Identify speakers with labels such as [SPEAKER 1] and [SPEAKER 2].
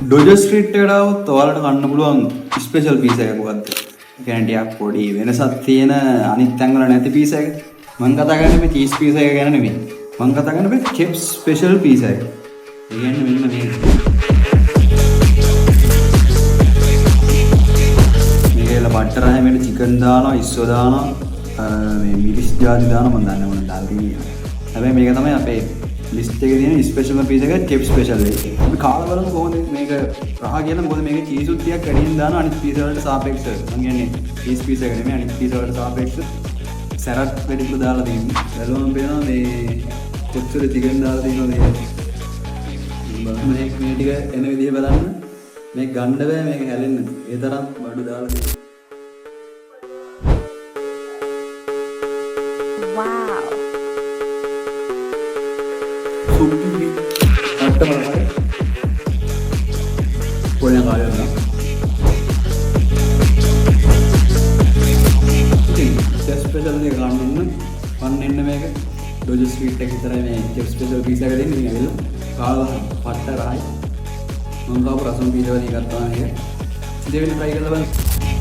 [SPEAKER 1] ඩොජර් street එකට આવොත් ඔයාලට ගන්න පුළුවන් ස්පෙෂල් පීස් එකක් මොකද්ද? ඒ කියන්නේ ටිකක් පොඩි වෙනසක් තියෙන අනිත් තැන් වල නැති පීස් එකක්. මම කතා කරන්නේ මේ චීස් පීස් එක ගැන නෙමෙයි. මම කතා කරන්නේ මේ කෙප්ස් ස්පෙෂල් පීස් එක. ඒ කියන්නේ මෙන්න මේක. මේකේල බටර් හැමෙට චිකන් දානවා, ඉස්සෝ දානවා, මේ මිරිස් ජාති දානවා මම දන්නේ මොනවද දාලා තියෙන්නේ. හැබැයි මේක තමයි අපේ ලිස්ට් එකේ තියෙන ස්පෙෂල් පීස් එක කෙප් ස්පෙෂල් එක. අපි කාලා බලමු කොහොමද මේක රහ කියලා. මොකද මේකේ චීස් උත් ටිකක් වැඩියෙන් දානවා අනිත් පීස් වලට සාපේක්ෂව. මම කියන්නේ චීස් පීස් එක නෙමෙයි අනිත් පීස් වලට සාපේක්ෂව සැරත් වැඩිපුර දාලා තියෙන්නේ. බැලුවම පේනවා මේ කොච්චර චිකන් දාලා තියෙනවද කියලා. මේ ටික එන විදිහ බලන්න. මේක ගන්න බෑ මේක හැලෙන්න. ඒ තරම් බඩු දාලා තියෙනවා.
[SPEAKER 2] Wow.
[SPEAKER 1] සුපිරි අට්ටමයි පොළේ කාලේ ඉතින් ස්පෙෂල් එක ගන්න එන්න මේක ඩොජර් ස්ට්‍රීට් එක විතරයි මේ කෙප් ස්පෙෂල් පීස් එක දෙන්නේ. ඉතින් ඇවිල්ලා කාලා පට්ට රහයි මම ගාව රසම් පීස් වලින් ගත්තා මේක. ඉතින් වෙන try කරලා බලන්න.